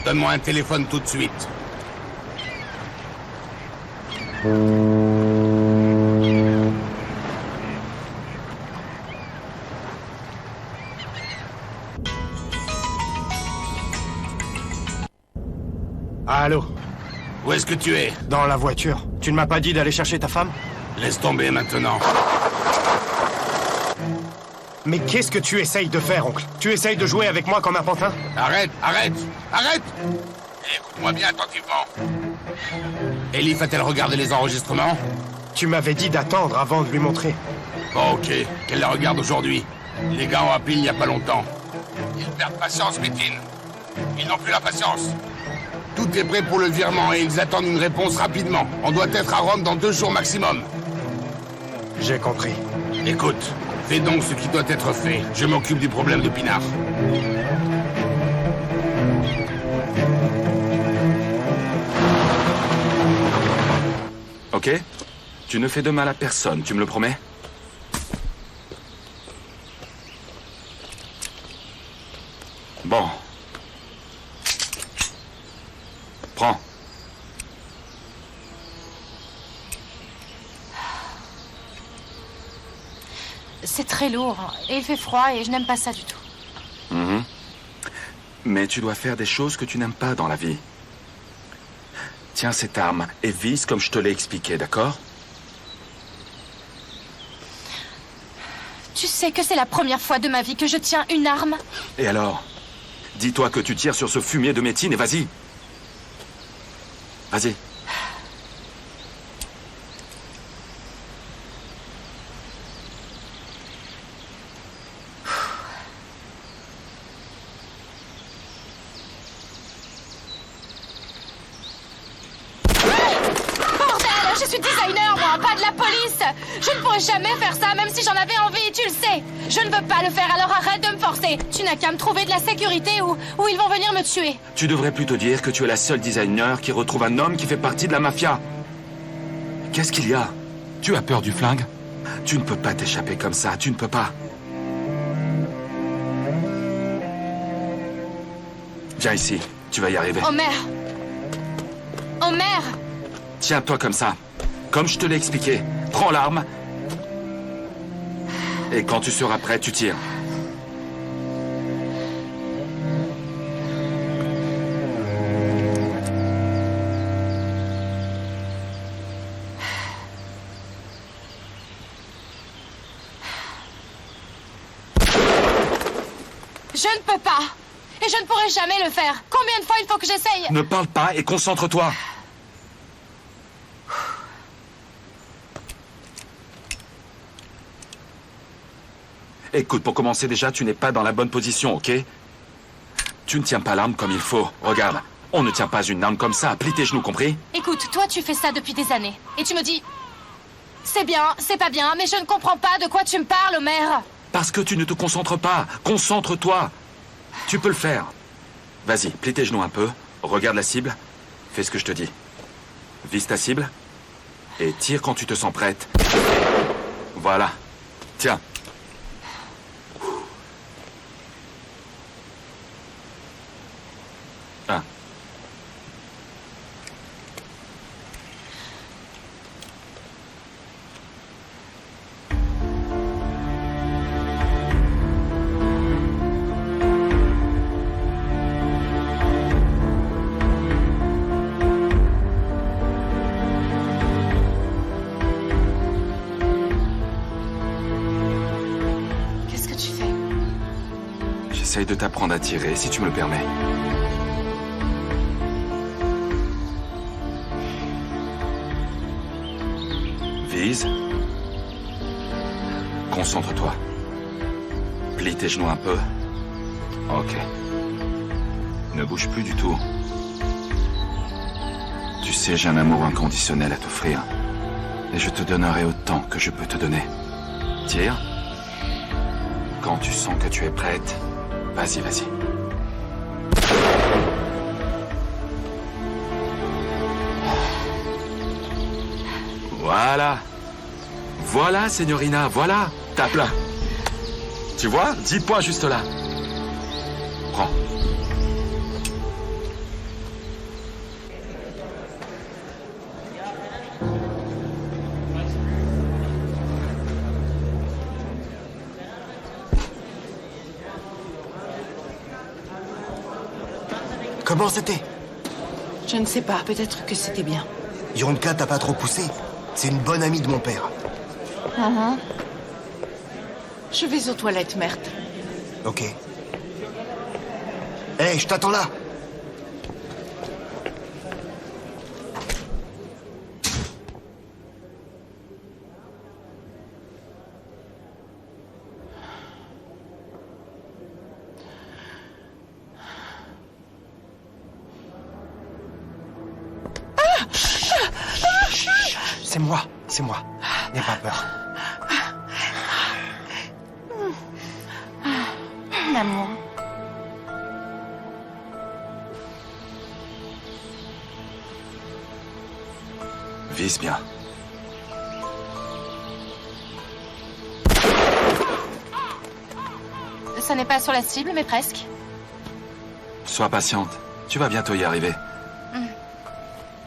Donne-moi un téléphone tout de suite. Allô? Où est-ce que tu es? Dans la voiture. Tu ne m'as pas dit d'aller chercher ta femme? Laisse tomber maintenant. Mais qu'est-ce que tu essayes de faire, oncle? Tu essayes de jouer avec moi comme un pantin? Arrête, arrête, arrête! Écoute-moi bien attentivement. Elif a-t-elle regardé les enregistrements? Tu m'avais dit d'attendre avant de lui montrer. Bon, ok, qu'elle la regarde aujourd'hui. Les gars ont appelé il n'y a pas longtemps. Ils perdent patience, Métine. Ils n'ont plus la patience. Tout est prêt pour le virement et ils attendent une réponse rapidement. On doit être à Rome dans 2 jours maximum. J'ai compris. Écoute, fais donc ce qui doit être fait. Je m'occupe du problème de Pinard. Ok? Tu ne fais de mal à personne, tu me le promets? Bon. Prends. C'est très lourd, et il fait froid, et je n'aime pas ça du tout. Mais tu dois faire des choses que tu n'aimes pas dans la vie. Tiens cette arme et vise comme je te l'ai expliqué, d'accord? Tu sais que c'est la première fois de ma vie que je tiens une arme? Et alors? Dis-toi que tu tires sur ce fumier de Métine et vas-y. Vas-y. Je suis designer, moi, pas de la police! Je ne pourrais jamais faire ça, même si j'en avais envie, tu le sais! Je ne veux pas le faire, alors arrête de me forcer! Tu n'as qu'à me trouver de la sécurité ou ils vont venir me tuer! Tu devrais plutôt dire que tu es la seule designer qui retrouve un homme qui fait partie de la mafia. Qu'est-ce qu'il y a? Tu as peur du flingue? Tu ne peux pas t'échapper comme ça, tu ne peux pas. Viens ici, tu vas y arriver. Homer! Homer! Tiens-toi comme ça. Comme je te l'ai expliqué, prends l'arme. Et quand tu seras prêt, tu tires. Je ne peux pas! Et je ne pourrai jamais le faire! Combien de fois il faut que j'essaye? Ne parle pas et concentre-toi. Écoute, pour commencer déjà, tu n'es pas dans la bonne position, ok? Tu ne tiens pas l'arme comme il faut. Regarde, on ne tient pas une arme comme ça. Plie tes genoux, compris? Écoute, toi tu fais ça depuis des années. Et tu me dis... C'est bien, c'est pas bien, mais je ne comprends pas de quoi tu me parles, Homer. Parce que tu ne te concentres pas. Concentre-toi. Tu peux le faire. Vas-y, plie tes genoux un peu. Regarde la cible. Fais ce que je te dis. Vise ta cible. Et tire quand tu te sens prête. Voilà. Tiens. Un. Qu'est-ce que tu fais? J'essaye de t'apprendre à tirer, si tu me le permets. Vise. Concentre-toi. Plie tes genoux un peu. Ok. Ne bouge plus du tout. Tu sais, j'ai un amour inconditionnel à t'offrir. Et je te donnerai autant que je peux te donner. Tire. Quand tu sens que tu es prête, vas-y, vas-y. Voilà. Voilà, signorina, voilà. Tape là. Tu vois? 10 points juste là. Prends. Comment c'était? Je ne sais pas, peut-être que c'était bien. Yonka t'a pas trop poussé? C'est une bonne amie de mon père. Je vais aux toilettes, Merte. Ok. Hé, je t'attends là. C'est moi. N'aie pas peur. Mon amour. Vise bien. Ça n'est pas sur la cible, mais presque. Sois patiente. Tu vas bientôt y arriver.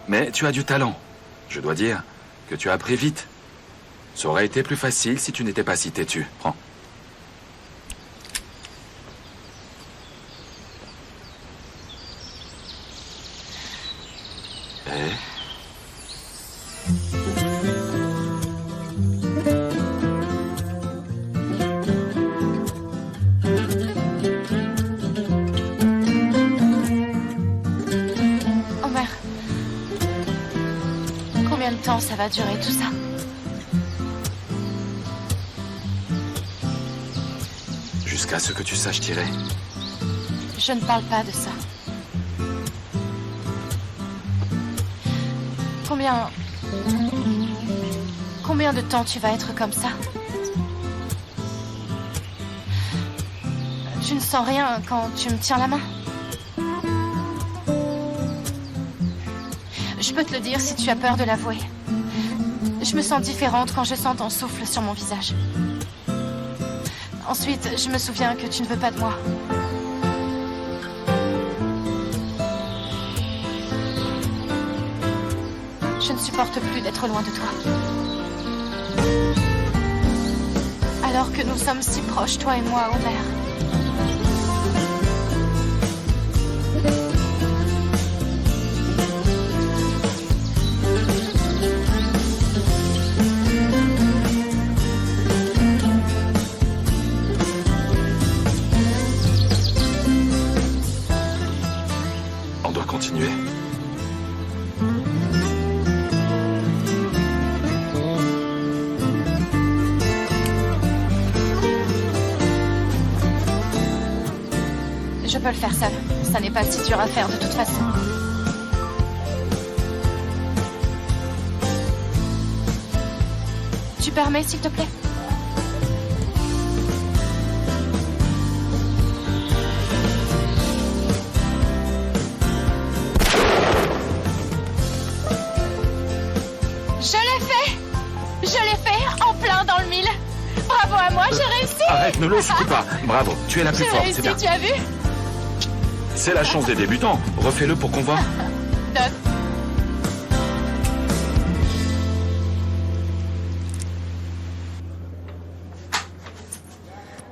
Mais tu as du talent. Je dois dire que tu as appris vite. Ça aurait été plus facile si tu n'étais pas si têtu. Prends. Et... Omer. Combien de temps ça va durer tout ça? Jusqu'à ce que tu saches tirer. Je ne parle pas de ça. Combien de temps tu vas être comme ça? Je ne sens rien quand tu me tiens la main. Je peux te le dire si tu as peur de l'avouer. Je me sens différente quand je sens ton souffle sur mon visage. Ensuite, je me souviens que tu ne veux pas de moi. Je ne supporte plus d'être loin de toi. Alors que nous sommes si proches, toi et moi, Omer. On doit continuer. Je peux le faire seul. Ça n'est pas si dur à faire de toute façon. Tu permets, s'il te plaît? Je l'ai fait en plein dans le mille. Bravo à moi, j'ai réussi. Arrête, ne le secoue pas. Bravo, tu es la plus J'ai forte, réussi, c'est bien. tu as vu? C'est la chance des débutants. Refais-le pour qu'on voit. Doc.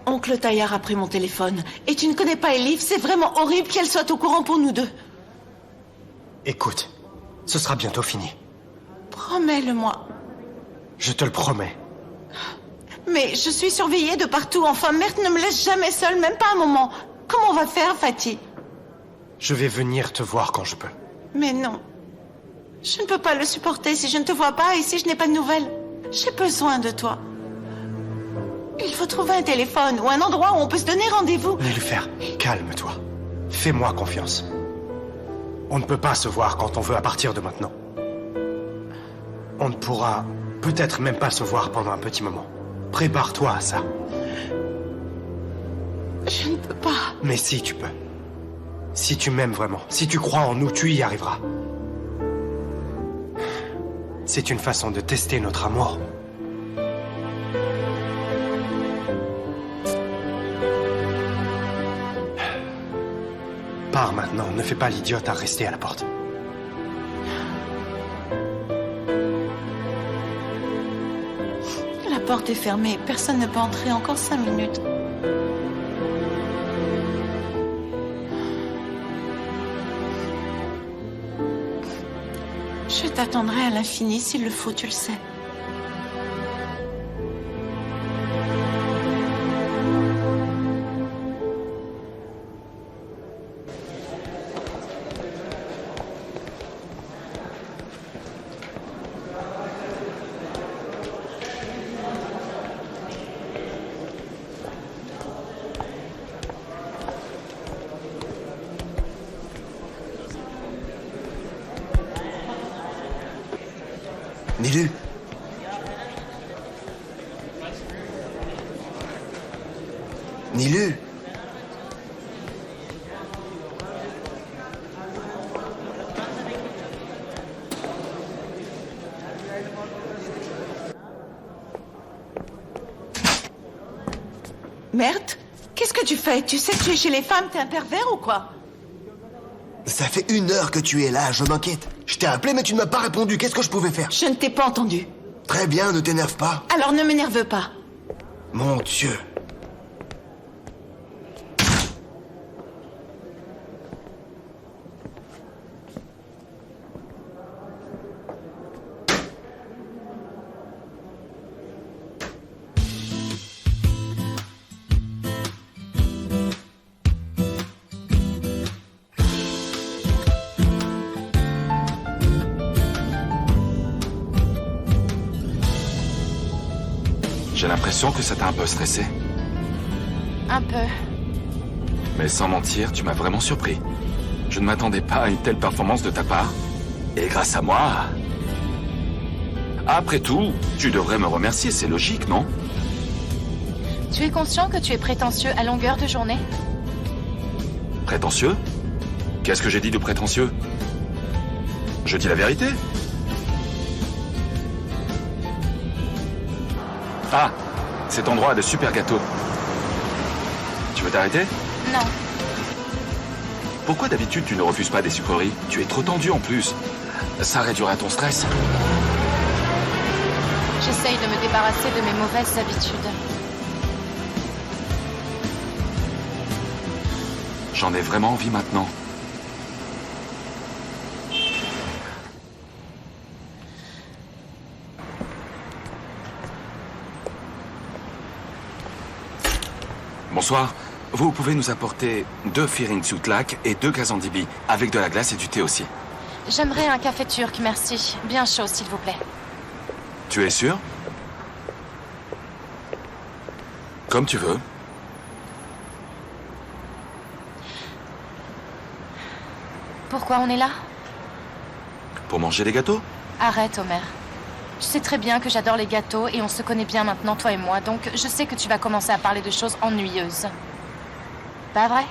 Oncle Taillard a pris mon téléphone. Et tu ne connais pas Elif, c'est vraiment horrible qu'elle soit au courant pour nous deux. Écoute, ce sera bientôt fini. Promets-le-moi. Je te le promets. Mais je suis surveillée de partout. Enfin, Merte ne me laisse jamais seule, même pas un moment. Comment on va faire, Fatih? Je vais venir te voir quand je peux. Mais non. Je ne peux pas le supporter si je ne te vois pas et si je n'ai pas de nouvelles. J'ai besoin de toi. Il faut trouver un téléphone ou un endroit où on peut se donner rendez-vous. Niloufer, calme-toi. Fais-moi confiance. On ne peut pas se voir quand on veut à partir de maintenant. On ne pourra peut-être même pas se voir pendant un petit moment. Prépare-toi à ça. Je ne peux pas. Mais si tu peux. Si tu m'aimes vraiment, si tu crois en nous, tu y arriveras. C'est une façon de tester notre amour. Pars maintenant, ne fais pas l'idiote à rester à la porte. La porte est fermée, personne ne peut entrer encore 5 minutes. Je t'attendrai à l'infini s'il le faut, tu le sais. Nilu. Nilu. Merde, qu'est-ce que tu fais? Tu sais que tu es chez les femmes, t'es un pervers ou quoi? Ça fait 1 heure que tu es là, je m'inquiète. Je t'ai appelé mais tu ne m'as pas répondu, qu'est-ce que je pouvais faire? Je ne t'ai pas entendu. Très bien, ne t'énerve pas. Alors ne m'énerve pas. Mon Dieu. J'ai l'impression que ça t'a un peu stressé. Un peu. Mais sans mentir, tu m'as vraiment surpris. Je ne m'attendais pas à une telle performance de ta part. Et grâce à moi... Après tout, tu devrais me remercier, c'est logique, non? Tu es conscient que tu es prétentieux à longueur de journée? Prétentieux? Qu'est-ce que j'ai dit de prétentieux? Je dis la vérité. Ah, cet endroit a de super gâteaux. Tu veux t'arrêter? Non. Pourquoi d'habitude tu ne refuses pas des sucreries? Tu es trop tendu en plus. Ça réduira ton stress. J'essaye de me débarrasser de mes mauvaises habitudes. J'en ai vraiment envie maintenant. Bonsoir. Vous pouvez nous apporter 2 Fearing Soutlak et 2 Gazandibi, avec de la glace et du thé aussi. J'aimerais un café turc, merci. Bien chaud, s'il vous plaît. Tu es sûr? Comme tu veux. Pourquoi on est là? Pour manger des gâteaux? Arrête, Homer. Je sais très bien que j'adore les gâteaux et on se connaît bien maintenant, toi et moi, donc je sais que tu vas commencer à parler de choses ennuyeuses. Pas vrai?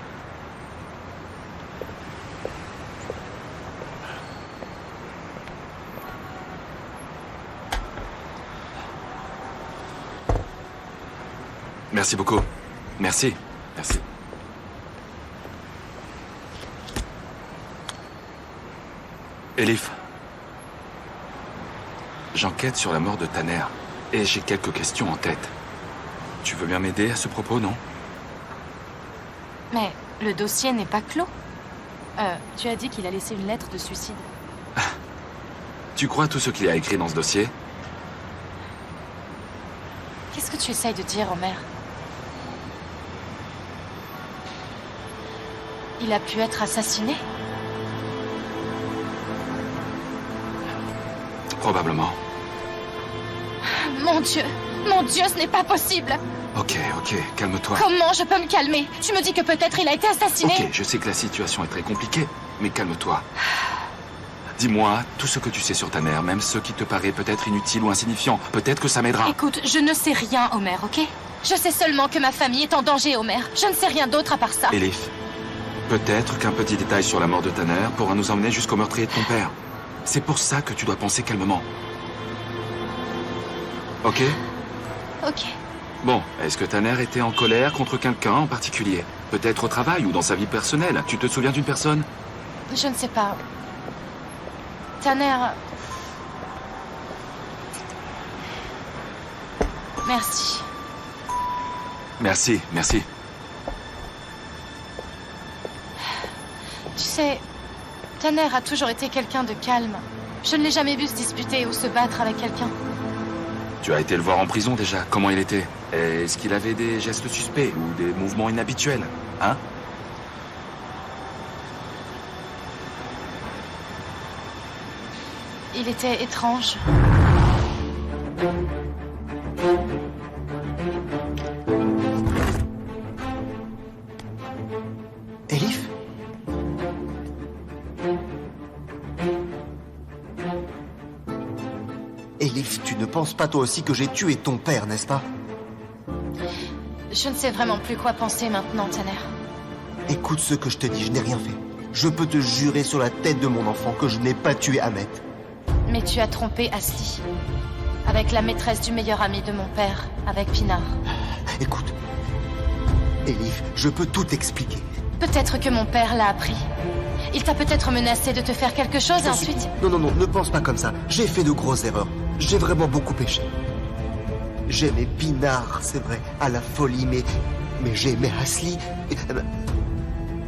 Merci beaucoup. Merci. Merci. Elif. J'enquête sur la mort de Tanner. Et j'ai quelques questions en tête. Tu veux bien m'aider à ce propos, non? Mais le dossier n'est pas clos. Tu as dit qu'il a laissé une lettre de suicide. Tu crois tout ce qu'il y a écrit dans ce dossier? Qu'est-ce que tu essayes de dire, Homer? Il a pu être assassiné? Probablement. Mon Dieu, ce n'est pas possible. Ok, calme-toi. Comment je peux me calmer? Tu me dis que peut-être il a été assassiné? Ok, je sais que la situation est très compliquée, mais calme-toi. Dis-moi tout ce que tu sais sur ta mère, même ce qui te paraît peut-être inutile ou insignifiant. Peut-être que ça m'aidera. Écoute, je ne sais rien, Homer, ok? Je sais seulement que ma famille est en danger, Homer. Je ne sais rien d'autre à part ça. Elif, peut-être qu'un petit détail sur la mort de Tanner pourra nous emmener jusqu'au meurtrier de ton père. C'est pour ça que tu dois penser calmement. Ok? Ok. Bon, est-ce que Tanner était en colère contre quelqu'un en particulier? Peut-être au travail ou dans sa vie personnelle? Tu te souviens d'une personne? Je ne sais pas. Tanner... Merci. Merci. Tu sais, Tanner a toujours été quelqu'un de calme. Je ne l'ai jamais vu se disputer ou se battre avec quelqu'un. Tu as été le voir en prison déjà. Comment il était? Est-ce qu'il avait des gestes suspects ou des mouvements inhabituels? Hein? Il était étrange. Elif? Elif, tu ne penses pas toi aussi que j'ai tué ton père, n'est-ce pas? Je ne sais vraiment plus quoi penser maintenant, Tanner. Écoute ce que je te dis, je n'ai rien fait. Je peux te jurer sur la tête de mon enfant que je n'ai pas tué Ahmet. Mais tu as trompé Asli. Avec la maîtresse du meilleur ami de mon père, avec Pinar. Écoute, Elif, je peux tout expliquer. Peut-être que mon père l'a appris. Il t'a peut-être menacé de te faire quelque chose et ensuite... Non, ne pense pas comme ça. J'ai fait de grosses erreurs. J'ai vraiment beaucoup péché. J'aimais Pinar, c'est vrai, à la folie, mais j'ai aimé Asli.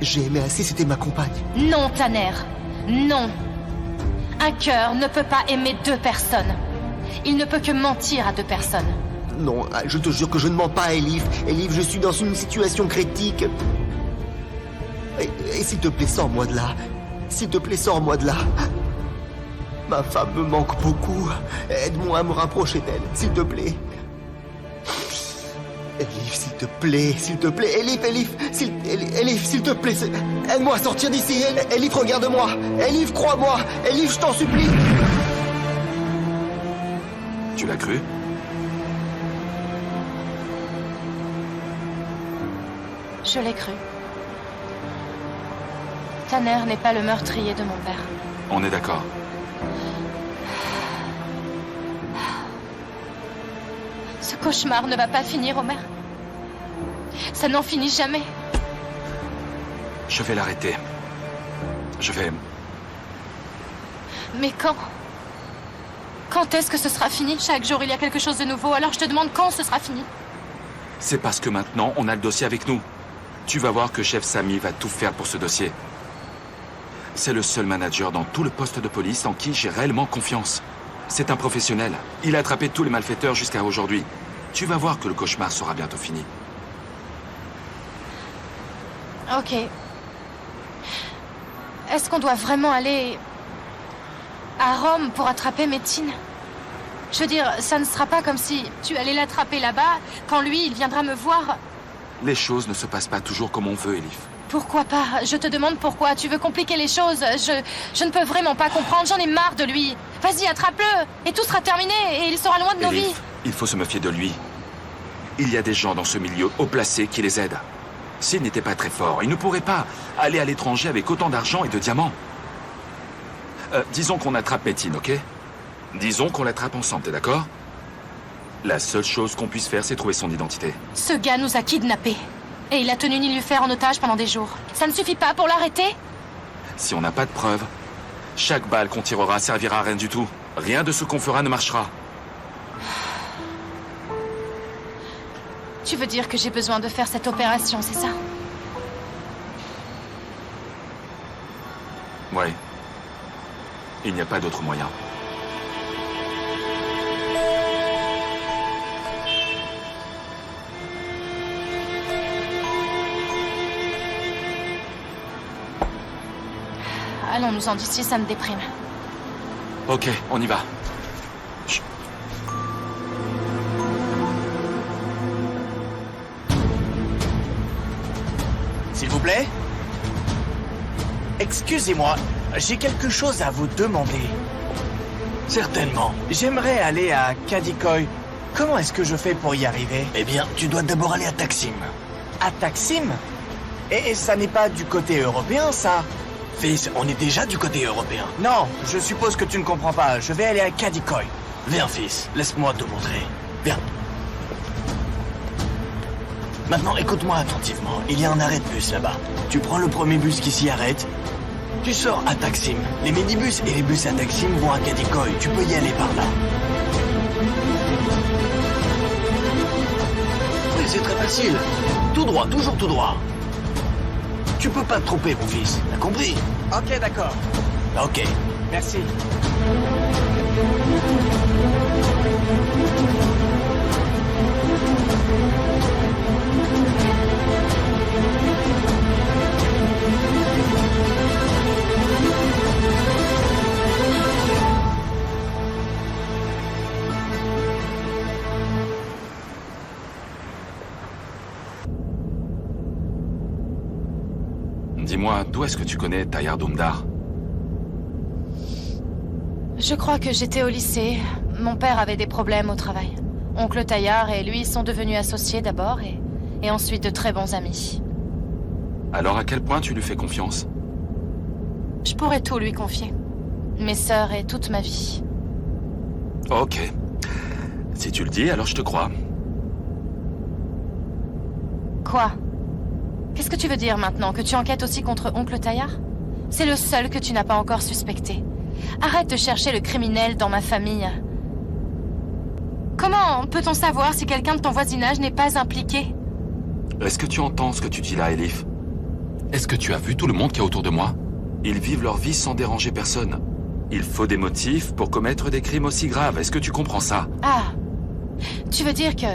J'ai aimé Asli, c'était ma compagne. Non, Tanner. Non. Un cœur ne peut pas aimer deux personnes. Il ne peut que mentir à deux personnes. Non, je te jure que je ne mens pas à Elif. Elif, je suis dans une situation critique. Et s'il te plaît, sors-moi de là. S'il te plaît, sors-moi de là. Ma femme me manque beaucoup. Aide-moi à me rapprocher d'elle, s'il te plaît. Elif, s'il te plaît, s'il te plaît. Elif, s'il te plaît. Aide-moi à sortir d'ici. Elif, regarde-moi. Elif, crois-moi. Elif, je t'en supplie. Tu l'as cru? Je l'ai cru. Tanner n'est pas le meurtrier de mon père. On est d'accord. Ce cauchemar ne va pas finir, Homer. Ça n'en finit jamais. Je vais l'arrêter. Je vais... Mais quand? Quand est-ce que ce sera fini? Chaque jour, il y a quelque chose de nouveau. Alors je te demande quand ce sera fini. C'est parce que maintenant, on a le dossier avec nous. Tu vas voir que chef Sami va tout faire pour ce dossier. C'est le seul manager dans tout le poste de police en qui j'ai réellement confiance. C'est un professionnel. Il a attrapé tous les malfaiteurs jusqu'à aujourd'hui. Tu vas voir que le cauchemar sera bientôt fini. Ok. Est-ce qu'on doit vraiment aller à Rome pour attraper Metin? Je veux dire, ça ne sera pas comme si tu allais l'attraper là-bas, quand lui, il viendra me voir. Les choses ne se passent pas toujours comme on veut, Elif. Pourquoi pas? Je te demande pourquoi. Tu veux compliquer les choses. Je ne peux vraiment pas comprendre. J'en ai marre de lui. Vas-y, attrape-le. Et tout sera terminé. Et il sera loin de nos vies. Elif, il faut se méfier de lui. Il y a des gens dans ce milieu haut placés qui les aident. S'il n'était pas très fort, il ne pourrait pas aller à l'étranger avec autant d'argent et de diamants. Disons qu'on attrape Metin, ok? Disons qu'on l'attrape ensemble, t'es d'accord? La seule chose qu'on puisse faire, c'est trouver son identité. Ce gars nous a kidnappés. Et il a tenu Nilufer en otage pendant des jours. Ça ne suffit pas pour l'arrêter? Si on n'a pas de preuves, chaque balle qu'on tirera servira à rien du tout. Rien de ce qu'on fera ne marchera. Tu veux dire que j'ai besoin de faire cette opération, c'est ça? Ouais. Il n'y a pas d'autre moyen. Allons-nous-en d'ici, ça me déprime. Ok, on y va. Chut. S'il vous plaît? Excusez-moi, j'ai quelque chose à vous demander. Certainement. J'aimerais aller à Kadikoy. Comment est-ce que je fais pour y arriver? Eh bien, tu dois d'abord aller à Taksim. À Taksim? Et ça n'est pas du côté européen, ça? Fils, on est déjà du côté européen. Non, je suppose que tu ne comprends pas. Je vais aller à Kadikoy. Viens, fils, laisse-moi te montrer. Viens. Maintenant, écoute-moi attentivement. Il y a un arrêt de bus là-bas. Tu prends le premier bus qui s'y arrête. Tu sors à Taksim. Les minibus et les bus à Taksim vont à Kadikoy. Tu peux y aller par là. Oui, c'est très facile. Tout droit, toujours tout droit. Tu peux pas te tromper, mon fils. T'as compris? Ok, d'accord. Ok. Merci. Dis-moi, d'où est-ce que tu connais Tayyar Dhoomdar? Je crois que j'étais au lycée. Mon père avait des problèmes au travail. Oncle Tayyar et lui sont devenus associés d'abord et ensuite de très bons amis. Alors à quel point tu lui fais confiance? Je pourrais tout lui confier. Mes sœurs et toute ma vie. Ok. Si tu le dis, alors je te crois. Quoi? Qu'est-ce que tu veux dire maintenant? Que tu enquêtes aussi contre Oncle Tayyar? C'est le seul que tu n'as pas encore suspecté. Arrête de chercher le criminel dans ma famille. Comment peut-on savoir si quelqu'un de ton voisinage n'est pas impliqué? Est-ce que tu entends ce que tu dis là, Elif? Est-ce que tu as vu tout le monde qui est autour de moi? Ils vivent leur vie sans déranger personne. Il faut des motifs pour commettre des crimes aussi graves. Est-ce que tu comprends ça? Ah. Tu veux dire que...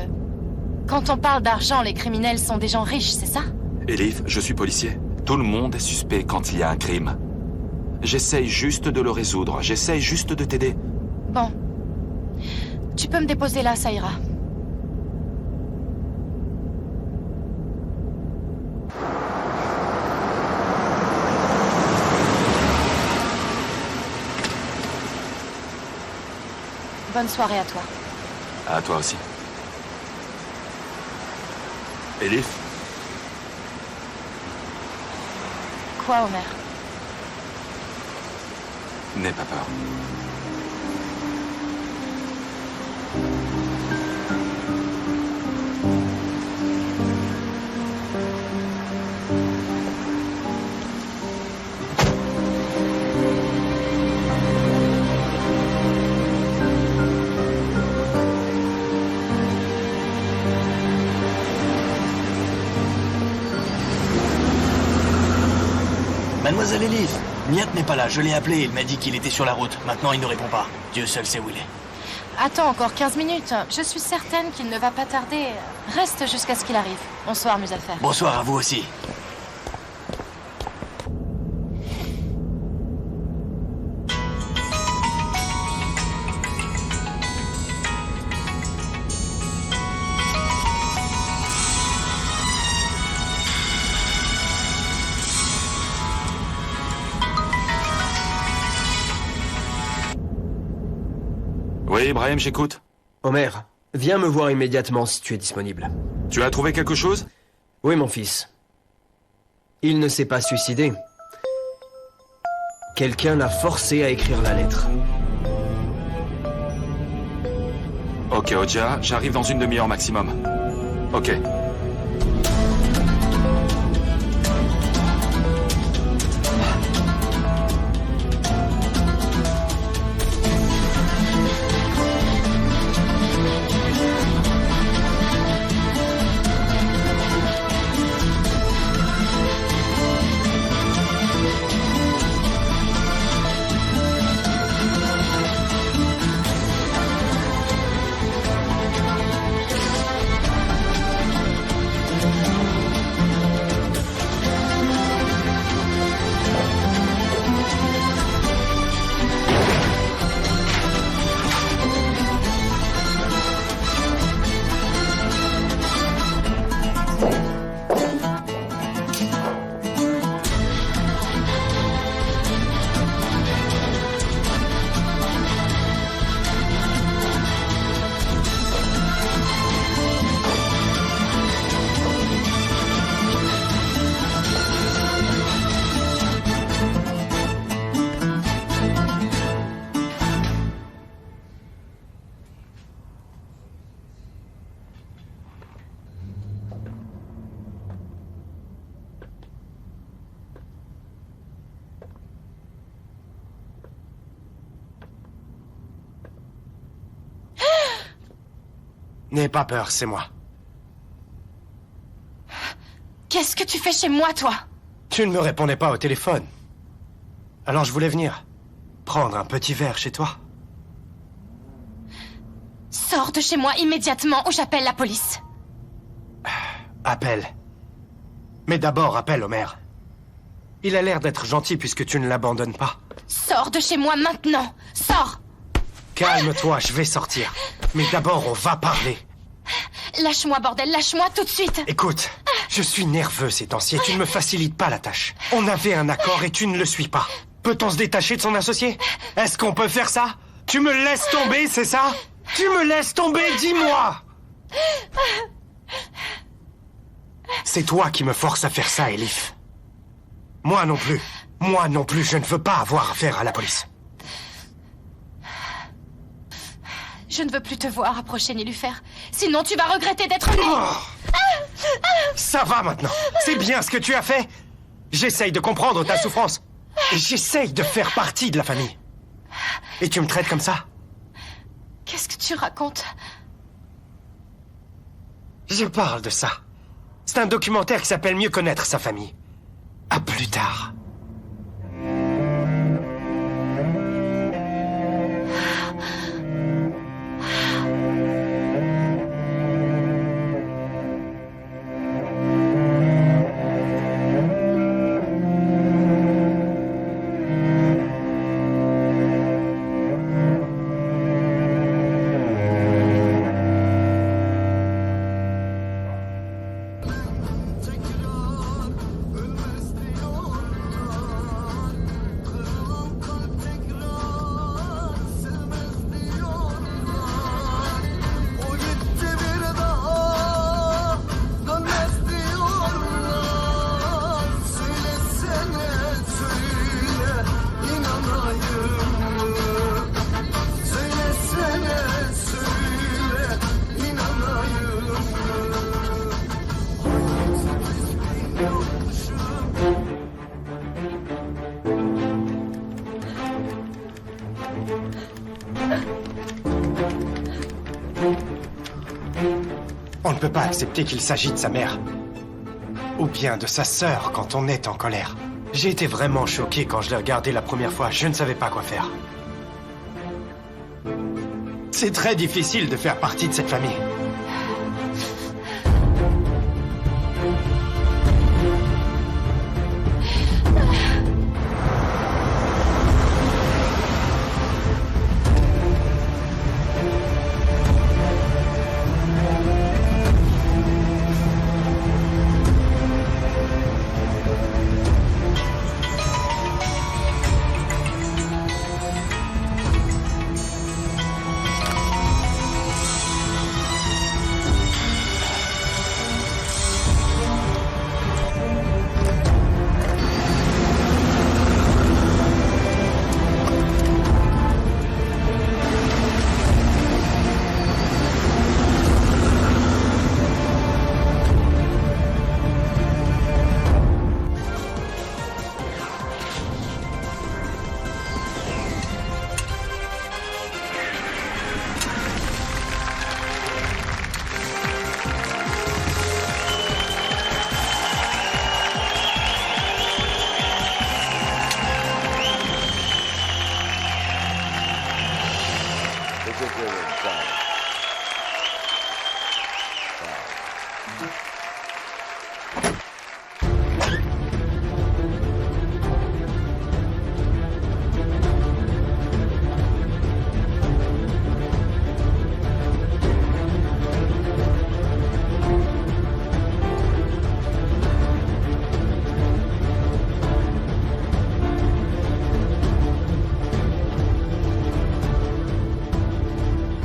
Quand on parle d'argent, les criminels sont des gens riches, c'est ça? Elif, je suis policier. Tout le monde est suspect quand il y a un crime. J'essaye juste de le résoudre. J'essaye juste de t'aider. Bon. Tu peux me déposer là, ça ira. Bonne soirée à toi. À toi aussi. Elif? Quoi, Omer? N'aie pas peur. Mademoiselle Elif, Nihat n'est pas là, je l'ai appelé, il m'a dit qu'il était sur la route. Maintenant, il ne répond pas. Dieu seul sait où il est. Attends encore 15 minutes. Je suis certaine qu'il ne va pas tarder. Reste jusqu'à ce qu'il arrive. Bonsoir, Muzaffer. Bonsoir à vous aussi. Oui, Ibrahim, j'écoute. Omer, viens me voir immédiatement si tu es disponible. Tu as trouvé quelque chose? Oui, mon fils. Il ne s'est pas suicidé. Quelqu'un l'a forcé à écrire la lettre. Ok, Oja, j'arrive dans une demi-heure maximum. Ok. N'aie pas peur, c'est moi. Qu'est-ce que tu fais chez moi, toi? Tu ne me répondais pas au téléphone. Alors je voulais venir. Prendre un petit verre chez toi. Sors de chez moi immédiatement ou j'appelle la police. Appelle. Mais d'abord, appelle Omer. Il a l'air d'être gentil puisque tu ne l'abandonnes pas. Sors de chez moi maintenant. Sors. Calme-toi, je vais sortir. Mais d'abord, on va parler. Lâche-moi, bordel, lâche-moi tout de suite. Écoute, je suis nerveux ces temps-ci et tu ne me facilites pas la tâche. On avait un accord et tu ne le suis pas. Peut-on se détacher de son associé? Est-ce qu'on peut faire ça? Tu me laisses tomber, c'est ça? Tu me laisses tomber, dis-moi! C'est toi qui me force à faire ça, Elif. Moi non plus. Moi non plus, je ne veux pas avoir affaire à la police. Je ne veux plus te voir approcher Nilufer. Sinon, tu vas regretter d'être né. Oh. Ça va maintenant. C'est bien ce que tu as fait. J'essaye de comprendre ta souffrance. J'essaye de faire partie de la famille. Et tu me traites comme ça? Qu'est-ce que tu racontes? Je parle de ça. C'est un documentaire qui s'appelle Mieux connaître sa famille. À plus tard. On ne peut pas accepter qu'il s'agit de sa mère. Ou bien de sa sœur quand on est en colère. J'ai été vraiment choqué quand je l'ai regardé la première fois. Je ne savais pas quoi faire. C'est très difficile de faire partie de cette famille.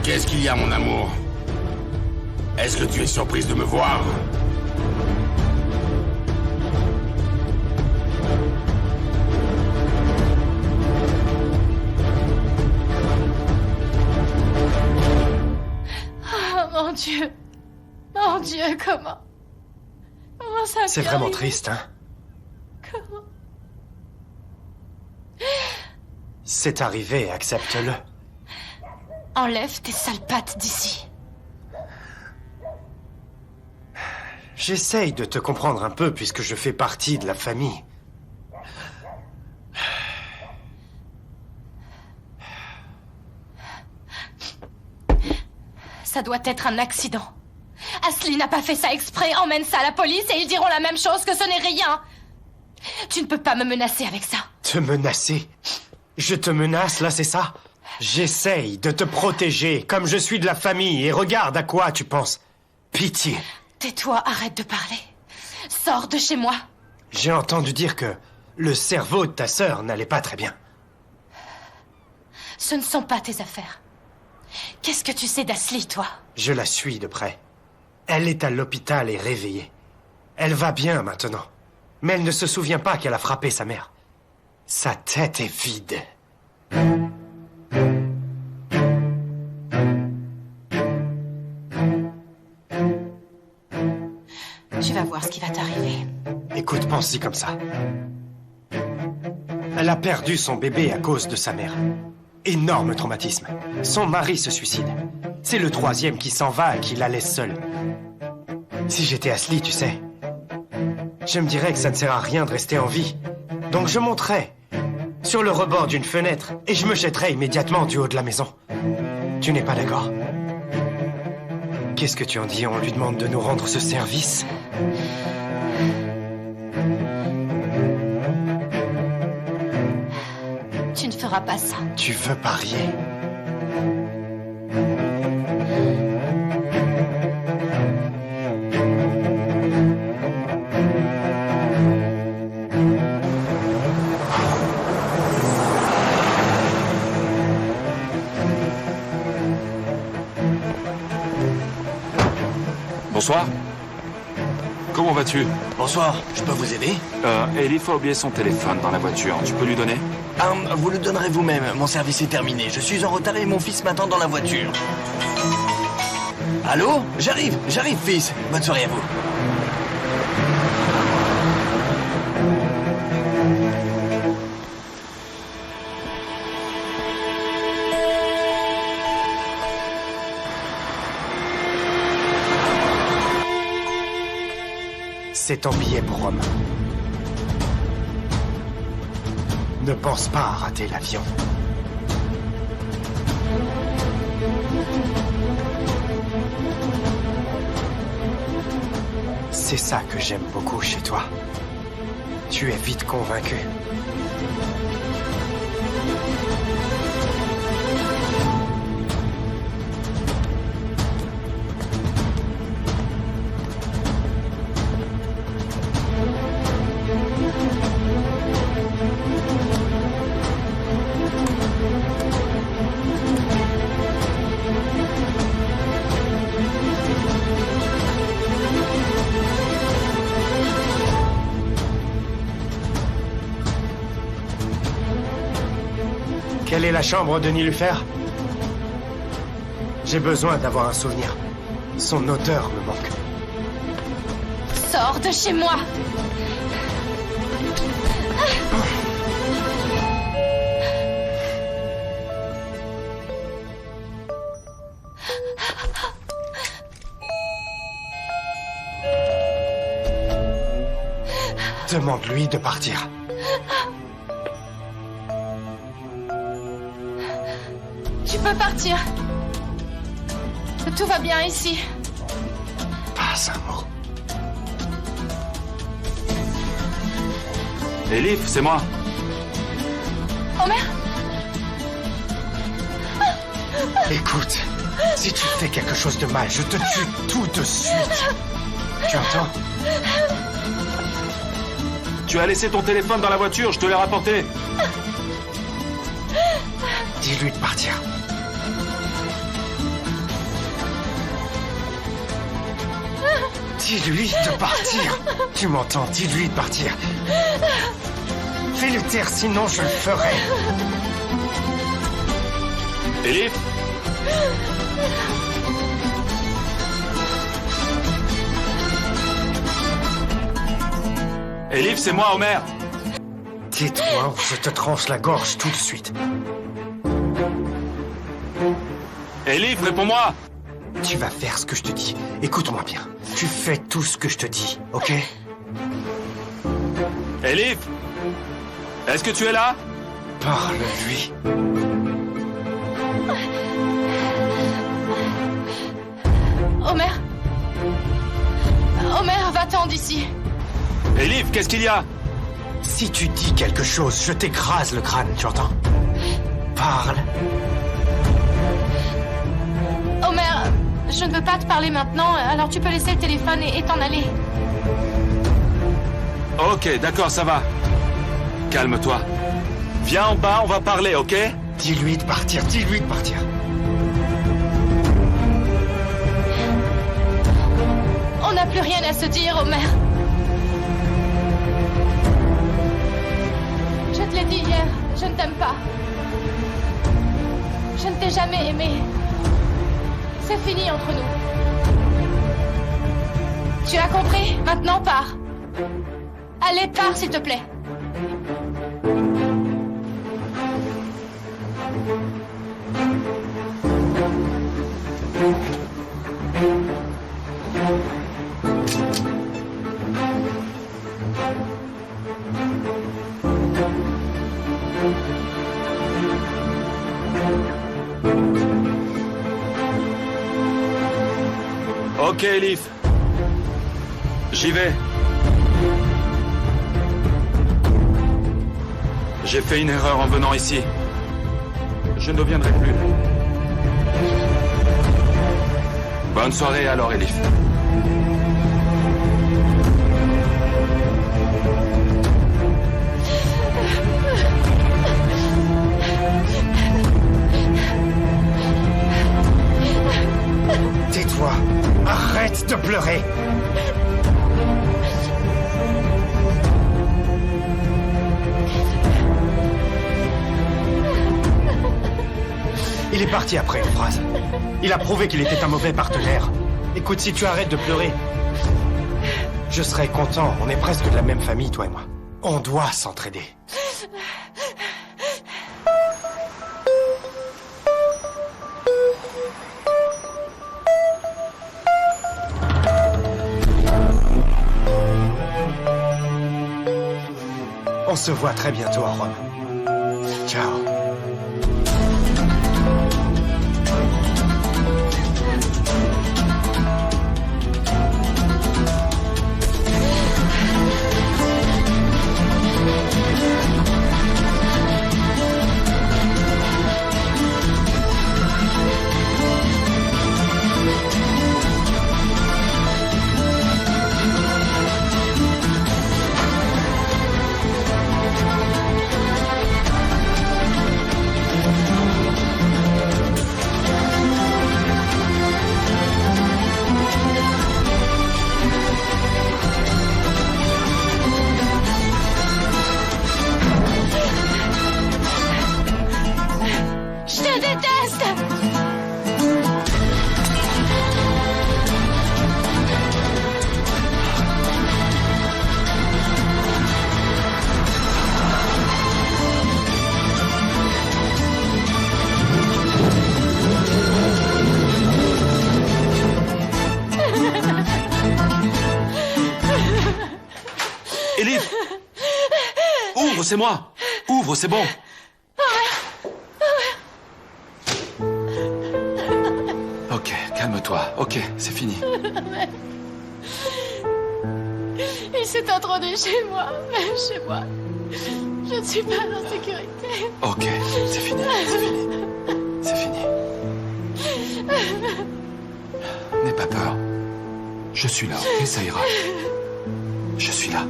Qu'est-ce qu'il y a, mon amour? Est-ce que tu es surprise de me voir? Oh, mon Dieu. Mon Dieu, comment ça C'est peut vraiment arriver? triste, hein? Comment? C'est arrivé, accepte-le. Enlève tes sales pattes d'ici. J'essaye de te comprendre un peu puisque je fais partie de la famille. Ça doit être un accident. Ashley n'a pas fait ça exprès. Emmène ça à la police et ils diront la même chose, que ce n'est rien. Tu ne peux pas me menacer avec ça. Te menacer? Je te menace, là, c'est ça? J'essaye de te protéger, comme je suis de la famille, et regarde à quoi tu penses. Pitié. Tais-toi, arrête de parler. Sors de chez moi. J'ai entendu dire que le cerveau de ta sœur n'allait pas très bien. Ce ne sont pas tes affaires. Qu'est-ce que tu sais d'Ashley, toi? Je la suis de près. Elle est à l'hôpital et réveillée. Elle va bien maintenant. Mais elle ne se souvient pas qu'elle a frappé sa mère. Sa tête est vide. Tu vas voir ce qui va t'arriver. Écoute, pense-y comme ça. Elle a perdu son bébé à cause de sa mère. Énorme traumatisme. Son mari se suicide. C'est le 3e qui s'en va et qui la laisse seule. Si j'étais Ashley, tu sais, je me dirais que ça ne sert à rien de rester en vie. Donc je monterais sur le rebord d'une fenêtre et je me jetterais immédiatement du haut de la maison. Tu n'es pas d'accord? Qu'est-ce que tu en dis? On lui demande de nous rendre ce service? Tu ne feras pas ça. Tu veux parier? Bonsoir. Comment vas-tu? Bonsoir, je peux vous aider? Elif a oublié son téléphone dans la voiture. Tu peux lui donner? Vous le donnerez vous-même, mon service est terminé. Je suis en retard et mon fils m'attend dans la voiture. Allô? J'arrive, fils. Bonne soirée à vous. C'est ton billet pour Rome. Ne pense pas à rater l'avion. C'est ça que j'aime beaucoup chez toi. Tu es vite convaincu. Quelle est la chambre de Nilufer? J'ai besoin d'avoir un souvenir. Son odeur me manque. Sors de chez moi. Demande-lui de partir. Tu peux partir. Tout va bien ici. Pas un mot. Elif, c'est moi. Homer? Écoute, si tu fais quelque chose de mal, je te tue tout de suite. Tu entends? Tu as laissé ton téléphone dans la voiture, je te l'ai rapporté. Dis-lui de partir. Dis-lui de partir. Tu m'entends? Dis-lui de partir. Fais-le taire, sinon je le ferai. Elif? Elif, c'est moi, Homer. Tais-toi ou je te tranche la gorge tout de suite. Elif, réponds-moi. Tu vas faire ce que je te dis. Écoute-moi bien. Tu fais tout ce que je te dis, ok? Elif? Est-ce que tu es là? Parle-lui. Homer? Homer, va-t'en d'ici. Elif, qu'est-ce qu'il y a? Si tu dis quelque chose, je t'écrase le crâne, tu entends? Parle. Homer, Je ne veux pas te parler maintenant, alors tu peux laisser le téléphone et t'en aller. Ok, d'accord, ça va. Calme-toi. Viens en bas, on va parler, ok? Dis-lui de partir, dis-lui de partir. On n'a plus rien à se dire, Homer. Je te l'ai dit hier, je ne t'aime pas. Je ne t'ai jamais aimé. C'est fini entre nous. Tu as compris? Maintenant, pars. Allez, pars, s'il te plaît. Ok, Elif. J'y vais. J'ai fait une erreur en venant ici. Je ne reviendrai plus. Bonne soirée alors, Elif. Tais-toi. Arrête de pleurer. Il est parti après une phrase. Il a prouvé qu'il était un mauvais partenaire. Écoute, si tu arrêtes de pleurer, je serai content. On est presque de la même famille, toi et moi. On doit s'entraider. On se voit très bientôt à Rome. Ciao. Elif! Ouvre, c'est moi! Ouvre, c'est bon! Ok, calme-toi. Ok, c'est fini. Il s'est introduit chez moi, même chez moi. Je ne suis pas en sécurité. Ok, c'est fini, c'est fini. C'est fini. N'aie pas peur. Je suis là, ok, ça ira. Je suis là.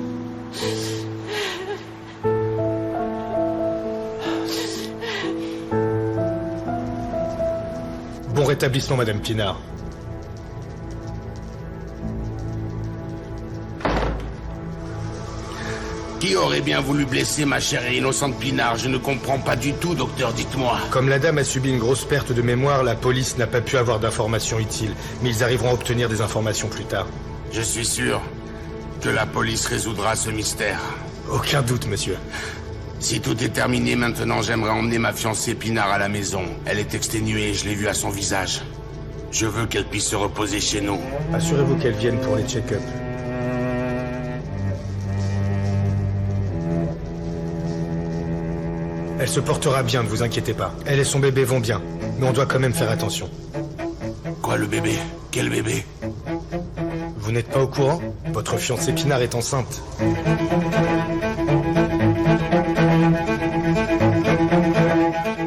Bon rétablissement, Madame Pinard. Qui aurait bien voulu blesser ma chère et innocente Pinard? Je ne comprends pas du tout, docteur, dites-moi. Comme la dame a subi une grosse perte de mémoire, la police n'a pas pu avoir d'informations utiles. Mais ils arriveront à obtenir des informations plus tard. Je suis sûr que la police résoudra ce mystère. Aucun doute, monsieur. Si tout est terminé maintenant, j'aimerais emmener ma fiancée Pinard à la maison. Elle est exténuée, je l'ai vue à son visage. Je veux qu'elle puisse se reposer chez nous. Assurez-vous qu'elle vienne pour les check-up. Elle se portera bien, ne vous inquiétez pas. Elle et son bébé vont bien, mais on doit quand même faire attention. Quoi, le bébé? Quel bébé? Vous n'êtes pas au courant? Votre fiancée Pinard est enceinte.